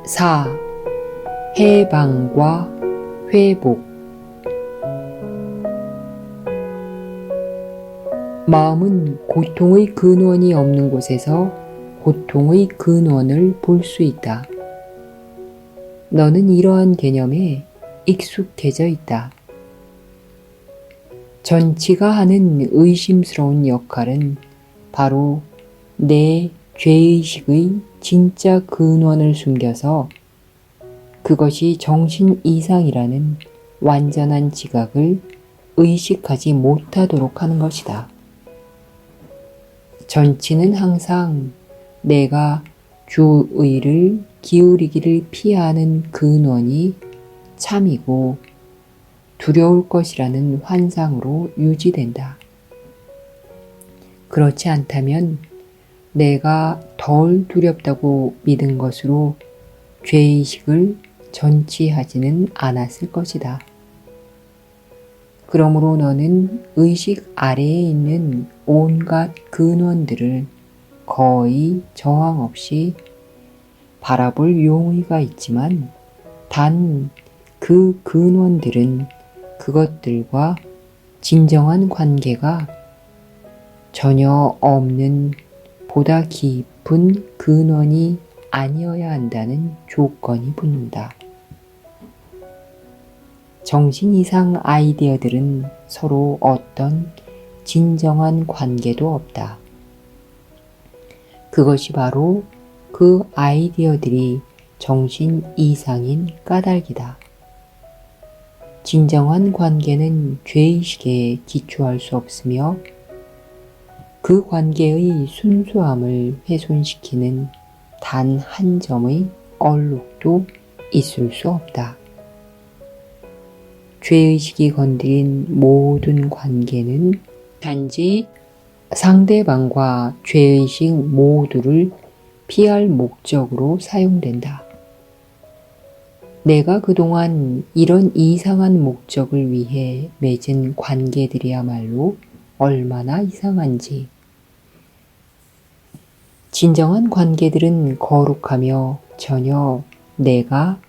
4. 해방과 회복. 마음은 고통의 근원이 없는 곳에서 고통의 근원을 볼 수 있다. 너는 이러한 개념에 익숙해져 있다. 전치가 하는 의심스러운 역할은 바로 내 죄의식의 진짜 근원을 숨겨서 그것이 정신 이상이라는 완전한 지각을 의식하지 못하도록 하는 것이다. 전치는 항상 내가 주의를 기울이기를 피하는 근원이 참이고 두려울 것이라는 환상으로 유지된다. 그렇지 않다면 내가 덜 두렵다고 믿은 것으로 죄의식을 전치하지는 않았을 것이다. 그러므로 너는 의식 아래에 있는 온갖 근원들을 거의 저항 없이 바라볼 용의가 있지만 단 그 근원들은 그것들과 진정한 관계가 전혀 없는 보다 깊은 근원이 아니어야 한다는 조건이 붙는다. 정신 이상 아이디어들은 서로 어떤 진정한 관계도 없다. 그것이 바로 그 아이디어들이 정신 이상인 까닭이다. 진정한 관계는 죄의식에 기초할 수 없으며 그 관계의 순수함을 훼손시키는 단 한 점의 얼룩도 있을 수 없다. 죄의식이 건드린 모든 관계는 단지 상대방과 죄의식 모두를 피할 목적으로 사용된다. 내가 그동안 이런 이상한 목적을 위해 맺은 관계들이야말로 얼마나 이상한지. 진정한 관계들은 거룩하며 전혀 내가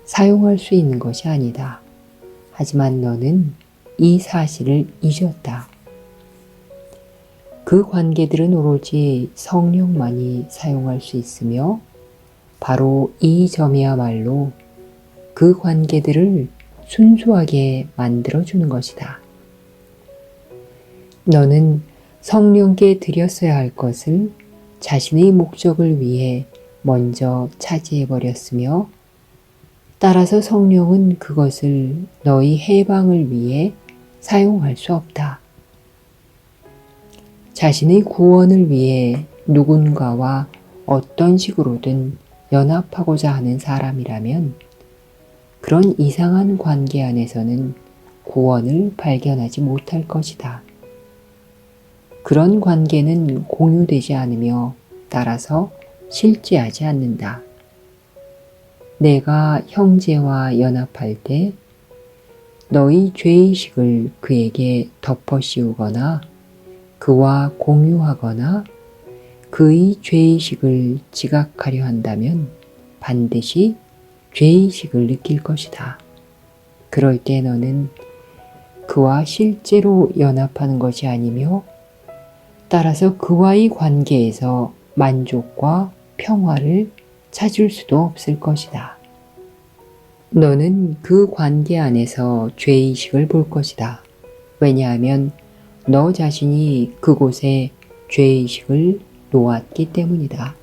사용할 수 있는 것이 아니다. 하지만 너는 이 사실을 잊었다. 그 관계들은 오로지 성령만이 사용할 수 있으며 바로 이 점이야말로 그 관계들을 순수하게 만들어주는 것이다. 너는 성령께 드렸어야 할 것을 자신의 목적을 위해 먼저 차지해버렸으며 따라서 성령은 그것을 너희 해방을 위해 사용할 수 없다. 자신의 구원을 위해 누군가와 어떤 식으로든 연합하고자 하는 사람이라면 그런 이상한 관계 안에서는 구원을 발견하지 못할 것이다. 그런 관계는 공유되지 않으며 따라서 실제하지 않는다. 내가 형제와 연합할 때 너희 죄의식을 그에게 덮어씌우거나 그와 공유하거나 그의 죄의식을 지각하려 한다면 반드시 죄의식을 느낄 것이다. 그럴 때 너는 그와 실제로 연합하는 것이 아니며 따라서 그와의 관계에서 만족과 평화를 찾을 수도 없을 것이다. 너는 그 관계 안에서 죄의식을 볼 것이다. 왜냐하면 너 자신이 그곳에 죄의식을 놓았기 때문이다.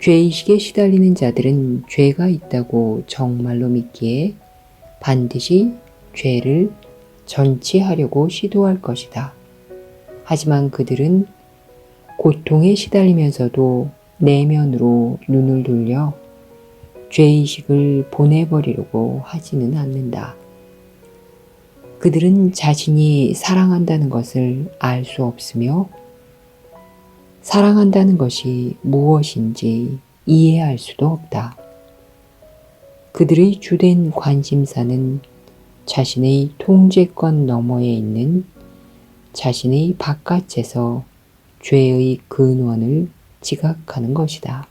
죄의식에 시달리는 자들은 죄가 있다고 정말로 믿기에 반드시 죄를 전치하려고 시도할 것이다. 하지만 그들은 고통에 시달리면서도 내면으로 눈을 돌려 죄의식을 보내버리려고 하지는 않는다. 그들은 자신이 사랑한다는 것을 알 수 없으며 사랑한다는 것이 무엇인지 이해할 수도 없다. 그들의 주된 관심사는 자신의 통제권 너머에 있는 자신의 바깥에서 죄의 근원을 지각하는 것이다.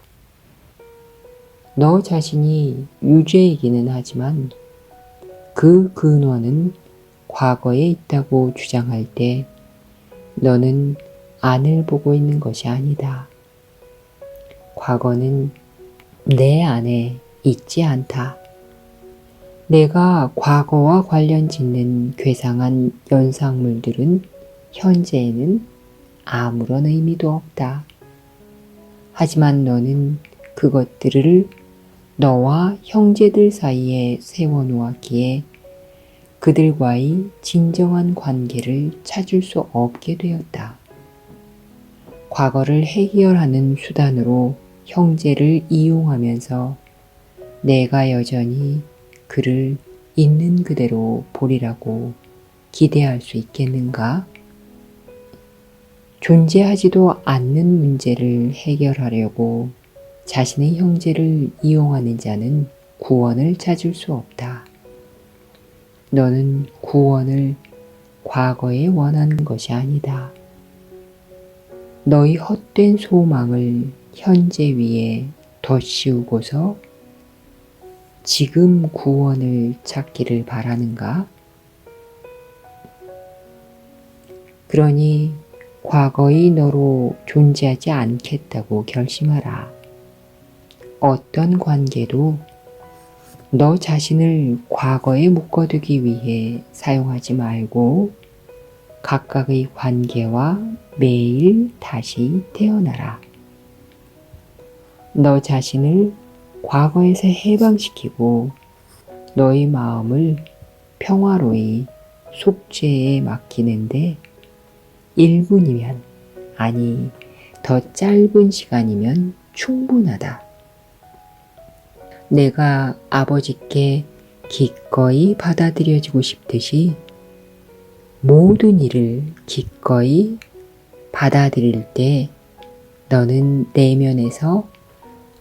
너 자신이 유죄이기는 하지만 그 근원은 과거에 있다고 주장할 때 너는 안을 보고 있는 것이 아니다. 과거는 내 안에 있지 않다. 내가 과거와 관련 짓는 괴상한 연상물들은 현재에는 아무런 의미도 없다. 하지만 너는 그것들을 너와 형제들 사이에 세워놓았기에 그들과의 진정한 관계를 찾을 수 없게 되었다. 과거를 해결하는 수단으로 형제를 이용하면서 내가 여전히 그를 있는 그대로 보리라고 기대할 수 있겠는가? 존재하지도 않는 문제를 해결하려고 자신의 형제를 이용하는 자는 구원을 찾을 수 없다. 너는 구원을 과거에 원하는 것이 아니다. 너의 헛된 소망을 현재 위에 덧씌우고서 지금 구원을 찾기를 바라는가? 그러니 과거의 너로 존재하지 않겠다고 결심하라. 어떤 관계도 너 자신을 과거에 묶어두기 위해 사용하지 말고 각각의 관계와 매일 다시 태어나라. 너 자신을 과거에서 해방시키고 너의 마음을 평화로이 속죄에 맡기는데 1분이면, 아니 더 짧은 시간이면 충분하다. 내가 아버지께 기꺼이 받아들여지고 싶듯이 모든 일을 기꺼이 받아들일 때 너는 내면에서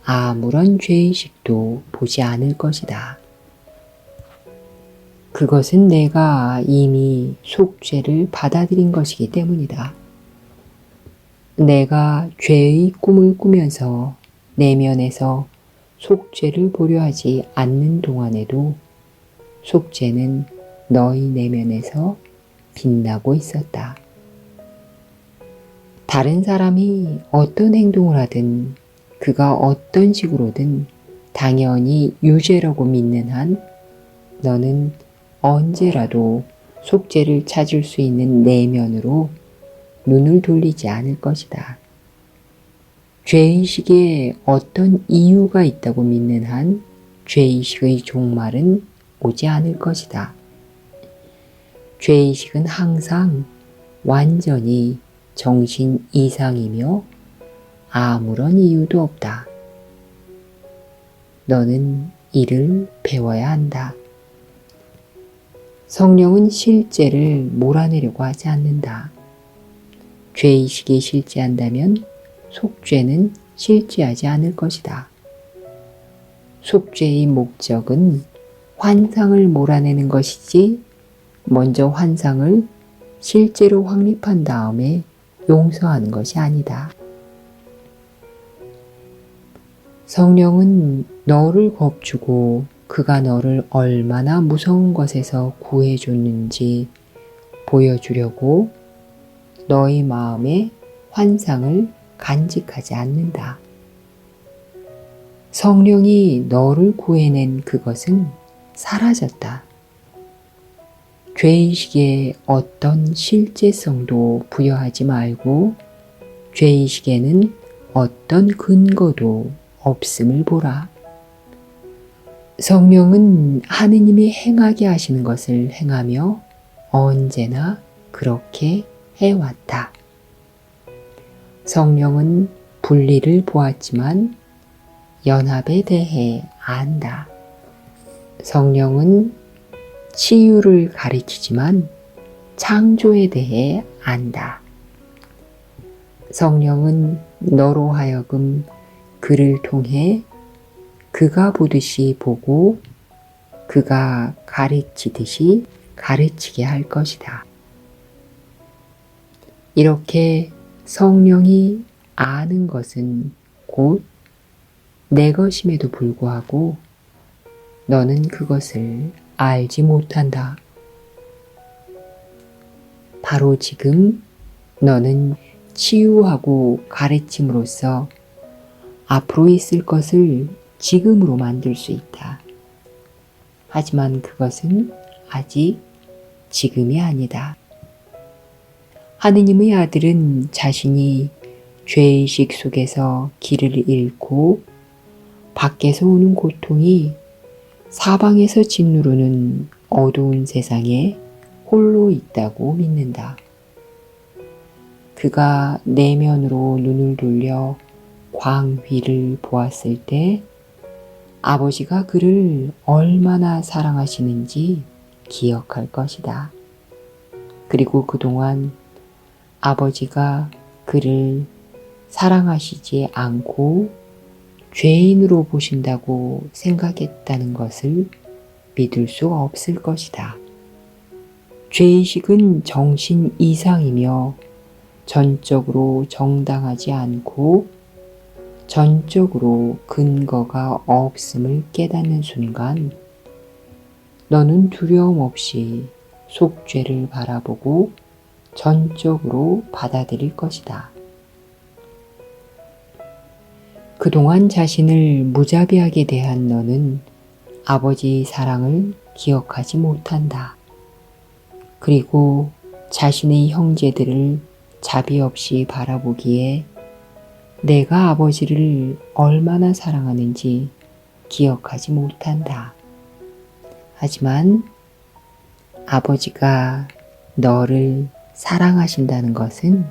아무런 죄의식도 보지 않을 것이다. 그것은 내가 이미 속죄를 받아들인 것이기 때문이다. 내가 죄의 꿈을 꾸면서 내면에서 속죄를 보려 하지 않는 동안에도 속죄는 너희 내면에서 빛나고 있었다. 다른 사람이 어떤 행동을 하든 그가 어떤 식으로든 당연히 유죄라고 믿는 한 너는 언제라도 속죄를 찾을 수 있는 내면으로 눈을 돌리지 않을 것이다. 죄의식에 어떤 이유가 있다고 믿는 한 죄의식의 종말은 오지 않을 것이다. 죄의식은 항상 완전히 정신 이상이며 아무런 이유도 없다. 너는 이를 배워야 한다. 성령은 실제를 몰아내려고 하지 않는다. 죄의식이 실제한다면 속죄는 실제하지 않을 것이다. 속죄의 목적은 환상을 몰아내는 것이지 먼저 환상을 실제로 확립한 다음에 용서하는 것이 아니다. 성령은 너를 겁주고 그가 너를 얼마나 무서운 것에서 구해줬는지 보여주려고 너의 마음에 환상을 간직하지 않는다. 성령이 너를 구해낸 그것은 사라졌다. 죄의식에 어떤 실제성도 부여하지 말고 죄의식에는 어떤 근거도 없음을 보라. 성령은 하느님이 행하게 하시는 것을 행하며 언제나 그렇게 해왔다. 성령은 분리를 보았지만 연합에 대해 안다. 성령은 치유를 가리키지만 창조에 대해 안다. 성령은 너로 하여금 그를 통해 그가 보듯이 보고 그가 가르치듯이 가르치게 할 것이다. 이렇게 성령이 아는 것은 곧 내 것임에도 불구하고 너는 그것을 알지 못한다. 바로 지금 너는 치유하고 가르침으로써 앞으로 있을 것을 지금으로 만들 수 있다. 하지만 그것은 아직 지금이 아니다. 하느님의 아들은 자신이 죄의식 속에서 길을 잃고 밖에서 오는 고통이 사방에서 짓누르는 어두운 세상에 홀로 있다고 믿는다. 그가 내면으로 눈을 돌려 광휘를 보았을 때 아버지가 그를 얼마나 사랑하시는지 기억할 것이다. 그리고 그동안 아버지가 그를 사랑하시지 않고 죄인으로 보신다고 생각했다는 것을 믿을 수 없을 것이다. 죄의식은 정신 이상이며 전적으로 정당하지 않고 전적으로 근거가 없음을 깨닫는 순간 너는 두려움 없이 속죄를 바라보고 전적으로 받아들일 것이다. 그동안 자신을 무자비하게 대한 너는 아버지의 사랑을 기억하지 못한다. 그리고 자신의 형제들을 자비 없이 바라보기에 내가 아버지를 얼마나 사랑하는지 기억하지 못한다. 하지만 아버지가 너를 사랑하신다는 것은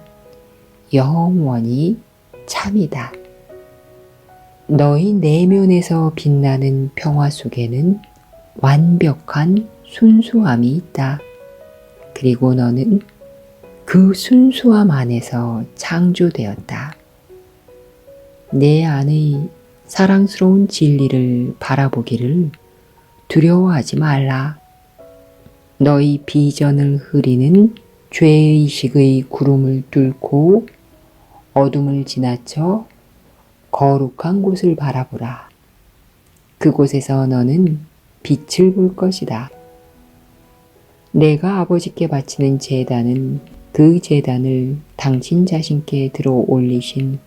영원히 참이다. 너의 내면에서 빛나는 평화 속에는 완벽한 순수함이 있다. 그리고 너는 그 순수함 안에서 창조되었다. 내 안의 사랑스러운 진리를 바라보기를 두려워하지 말라. 너의 비전을 흐리는 죄의식의 구름을 뚫고 어둠을 지나쳐 거룩한 곳을 바라보라. 그곳에서 너는 빛을 볼 것이다. 내가 아버지께 바치는 제단은 그 제단을 당신 자신께 들어 올리신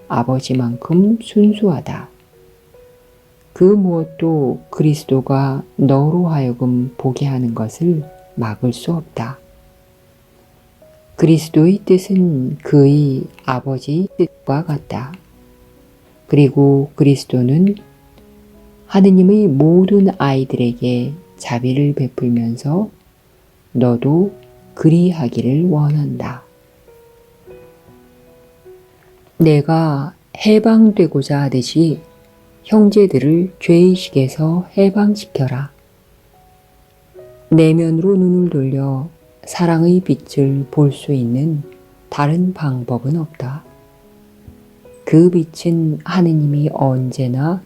아버지만큼 순수하다. 그 무엇도 그리스도가 너로 하여금 보게 하는 것을 막을 수 없다. 그리스도의 뜻은 그의 아버지의 뜻과 같다. 그리고 그리스도는 하느님의 모든 아이들에게 자비를 베풀면서 너도 그리하기를 원한다. 내가 해방되고자 하듯이 형제들을 죄의식에서 해방시켜라. 내면으로 눈을 돌려 사랑의 빛을 볼 수 있는 다른 방법은 없다. 그 빛은 하느님이 언제나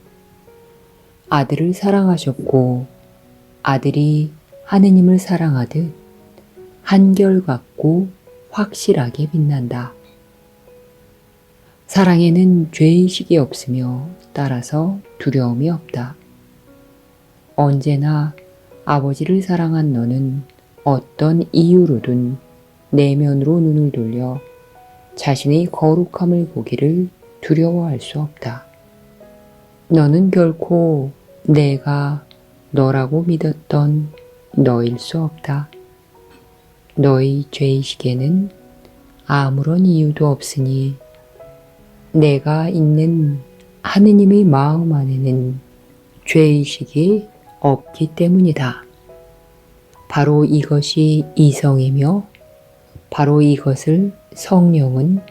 아들을 사랑하셨고 아들이 하느님을 사랑하듯 한결같고 확실하게 빛난다. 사랑에는 죄의식이 없으며 따라서 두려움이 없다. 언제나 아버지를 사랑한 너는 어떤 이유로든 내면으로 눈을 돌려 자신의 거룩함을 보기를 두려워할 수 없다. 너는 결코 내가 너라고 믿었던 너일 수 없다. 너의 죄의식에는 아무런 이유도 없으니 내가 있는 하느님의 마음 안에는 죄의식이 없기 때문이다. 바로 이것이 이성이며 바로 이것을 성령은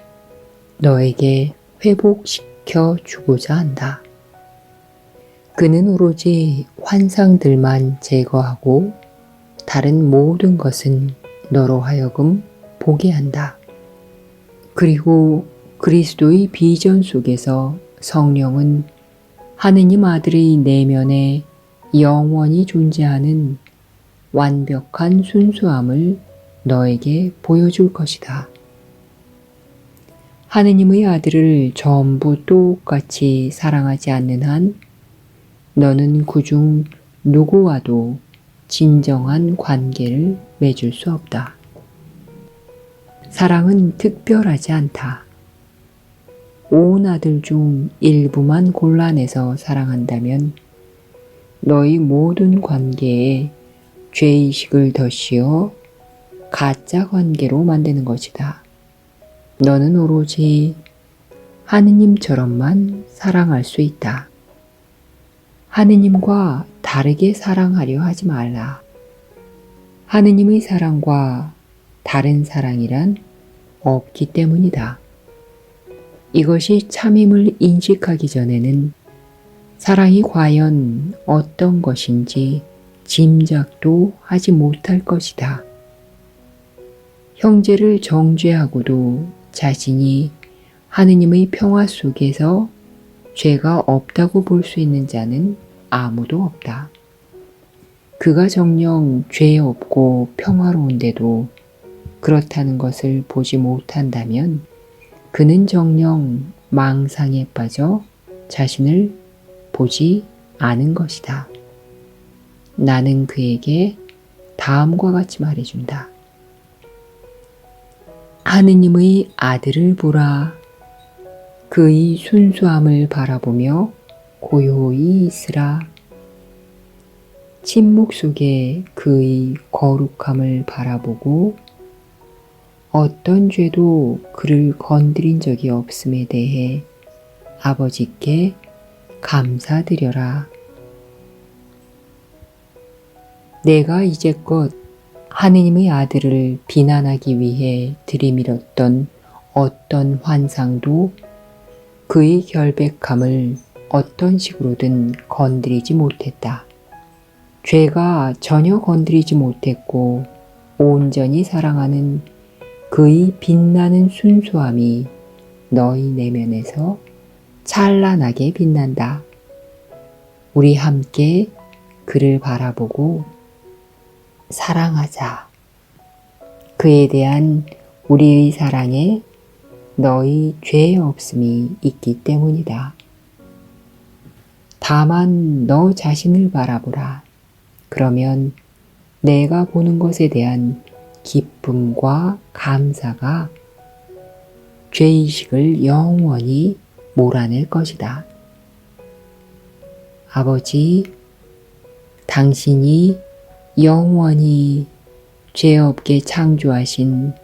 너에게 회복시켜 주고자 한다. 그는 오로지 환상들만 제거하고 다른 모든 것은 너로 하여금 보게 한다. 그리고 그리스도의 비전 속에서 성령은 하느님 아들의 내면에 영원히 존재하는 완벽한 순수함을 너에게 보여줄 것이다. 하느님의 아들을 전부 똑같이 사랑하지 않는 한 너는 그중 누구와도 진정한 관계를 맺을 수 없다. 사랑은 특별하지 않다. 온 아들 중 일부만 골라내서 사랑한다면 너희 모든 관계에 죄의식을 덧씌워 가짜 관계로 만드는 것이다. 너는 오로지 하느님처럼만 사랑할 수 있다. 하느님과 다르게 사랑하려 하지 말라. 하느님의 사랑과 다른 사랑이란 없기 때문이다. 이것이 참임을 인식하기 전에는 사랑이 과연 어떤 것인지 짐작도 하지 못할 것이다. 형제를 정죄하고도 자신이 하느님의 평화 속에서 죄가 없다고 볼 수 있는 자는 아무도 없다. 그가 정녕 죄 없고 평화로운데도 그렇다는 것을 보지 못한다면 그는 정녕 망상에 빠져 자신을 보지 않은 것이다. 나는 그에게 다음과 같이 말해준다. 하느님의 아들을 보라. 그의 순수함을 바라보며 고요히 있으라. 침묵 속에 그의 거룩함을 바라보고 어떤 죄도 그를 건드린 적이 없음에 대해 아버지께 감사드려라. 내가 이제껏 하느님의 아들을 비난하기 위해 들이밀었던 어떤 환상도 그의 결백함을 어떤 식으로든 건드리지 못했다. 죄가 전혀 건드리지 못했고 온전히 사랑하는 그의 빛나는 순수함이 너희 내면에서 찬란하게 빛난다. 우리 함께 그를 바라보고 사랑하자. 그에 대한 우리의 사랑에 너희 죄 없음이 있기 때문이다. 다만 너 자신을 바라보라. 그러면 내가 보는 것에 대한 기쁨과 감사가 죄의식을 영원히 몰아낼 것이다. 아버지, 당신이 영원히 죄 없게 창조하신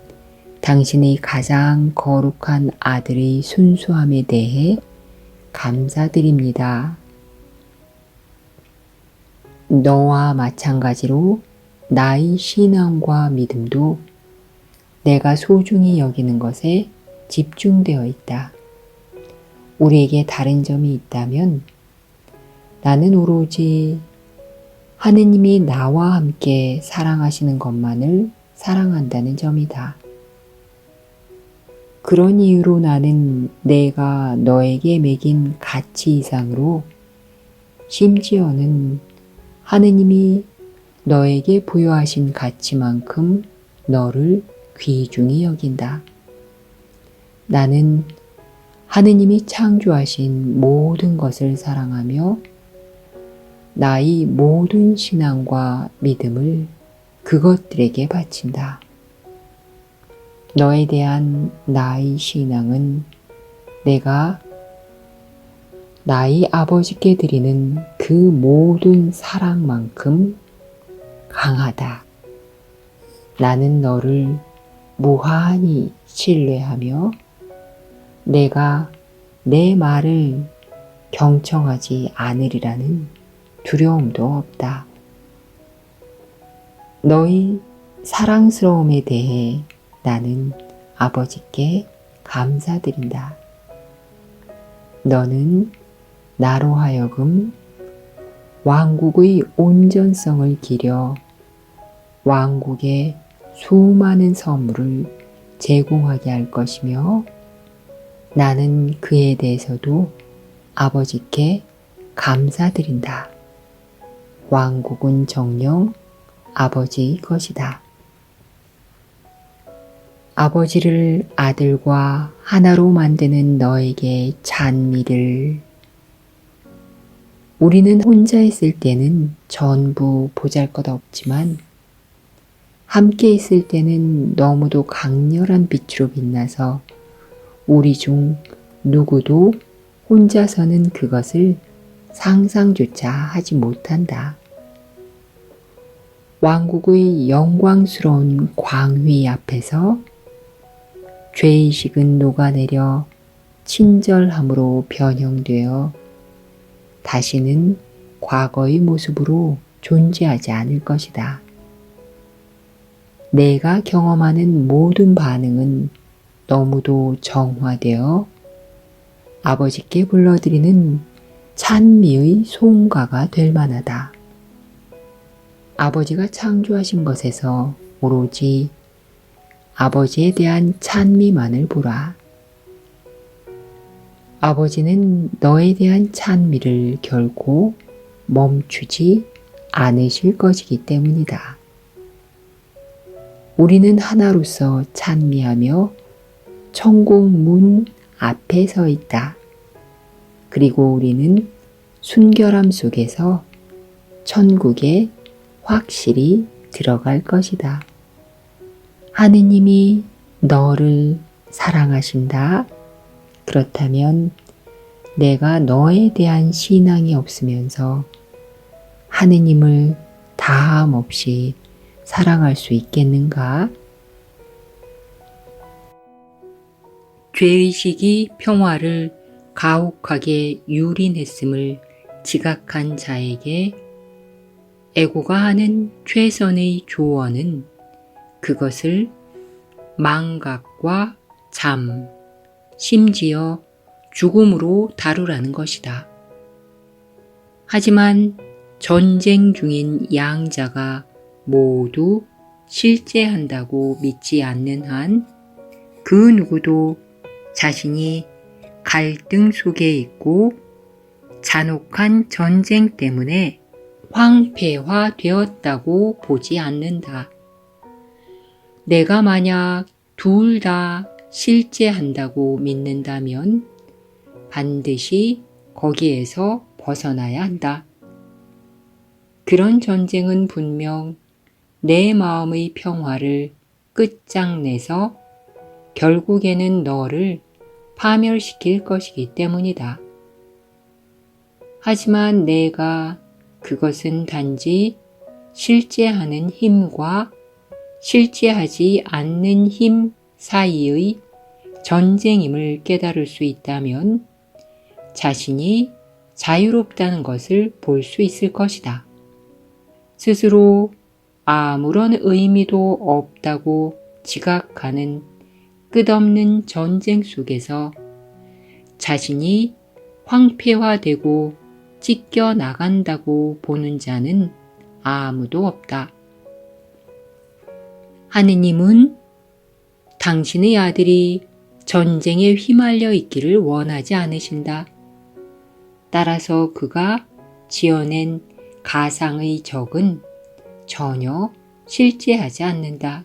당신의 가장 거룩한 아들의 순수함에 대해 감사드립니다. 너와 마찬가지로 나의 신앙과 믿음도 내가 소중히 여기는 것에 집중되어 있다. 우리에게 다른 점이 있다면 나는 오로지 하느님이 나와 함께 사랑하시는 것만을 사랑한다는 점이다. 그런 이유로 나는 내가 너에게 매긴 가치 이상으로 심지어는 하느님이 너에게 부여하신 가치만큼 너를 귀중히 여긴다. 나는 하느님이 창조하신 모든 것을 사랑하며 나의 모든 신앙과 믿음을 그것들에게 바친다. 너에 대한 나의 신앙은 내가 나의 아버지께 드리는 그 모든 사랑만큼 강하다. 나는 너를 무한히 신뢰하며 내가 내 말을 경청하지 않으리라는 두려움도 없다. 너의 사랑스러움에 대해 나는 아버지께 감사드린다. 너는 나로 하여금 왕국의 온전성을 기려 왕국에 수많은 선물을 제공하게 할 것이며 나는 그에 대해서도 아버지께 감사드린다. 왕국은 정녕 아버지의 것이다. 아버지를 아들과 하나로 만드는 너에게 찬미를. 우리는 혼자 있을 때는 전부 보잘것없지만 함께 있을 때는 너무도 강렬한 빛으로 빛나서 우리 중 누구도 혼자서는 그것을 상상조차 하지 못한다. 왕국의 영광스러운 광휘 앞에서 죄의식은 녹아내려 친절함으로 변형되어 다시는 과거의 모습으로 존재하지 않을 것이다. 내가 경험하는 모든 반응은 너무도 정화되어 아버지께 불러드리는 찬미의 소음가가 될 만하다. 아버지가 창조하신 것에서 오로지 아버지에 대한 찬미만을 보라. 아버지는 너에 대한 찬미를 결코 멈추지 않으실 것이기 때문이다. 우리는 하나로서 찬미하며 천국 문 앞에 서 있다. 그리고 우리는 순결함 속에서 천국에 확실히 들어갈 것이다. 하느님이 너를 사랑하신다. 그렇다면 내가 너에 대한 신앙이 없으면서 하느님을 다함 없이 사랑할 수 있겠는가? 죄의식이 평화를 가혹하게 유린했음을 지각한 자에게 에고가 하는 최선의 조언은 그것을 망각과 잠, 심지어 죽음으로 다루라는 것이다. 하지만 전쟁 중인 양자가 모두 실제한다고 믿지 않는 한 그 누구도 자신이 갈등 속에 있고 잔혹한 전쟁 때문에 황폐화되었다고 보지 않는다. 내가 만약 둘 다 실제한다고 믿는다면 반드시 거기에서 벗어나야 한다. 그런 전쟁은 분명 내 마음의 평화를 끝장내서 결국에는 너를 파멸시킬 것이기 때문이다. 하지만 내가 그것은 단지 실제하는 힘과 실제하지 않는 힘 사이의 전쟁임을 깨달을 수 있다면 자신이 자유롭다는 것을 볼 수 있을 것이다. 스스로 아무런 의미도 없다고 지각하는 끝없는 전쟁 속에서 자신이 황폐화되고 찢겨 나간다고 보는 자는 아무도 없다. 하느님은 당신의 아들이 전쟁에 휘말려 있기를 원하지 않으신다. 따라서 그가 지어낸 가상의 적은 전혀 실제하지 않는다.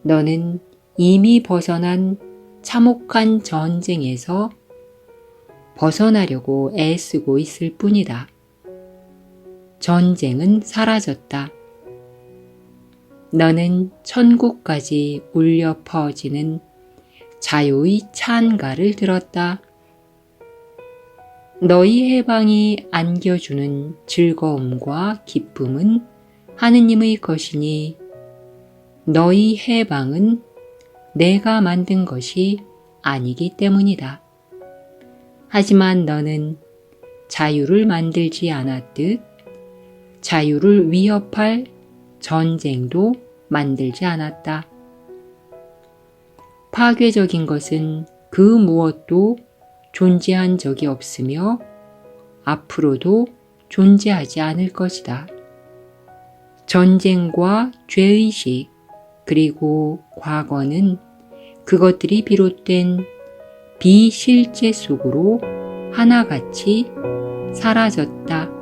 너는 이미 벗어난 참혹한 전쟁에서 벗어나려고 애쓰고 있을 뿐이다. 전쟁은 사라졌다. 너는 천국까지 울려 퍼지는 자유의 찬가를 들었다. 너희 해방이 안겨주는 즐거움과 기쁨은 하느님의 것이니 너희 해방은 내가 만든 것이 아니기 때문이다. 하지만 너는 자유를 만들지 않았듯 자유를 위협할 전쟁도 만들지 않았다. 파괴적인 것은 그 무엇도 존재한 적이 없으며 앞으로도 존재하지 않을 것이다. 전쟁과 죄의식 그리고 과거는 그것들이 비롯된 비실제 속으로 하나같이 사라졌다.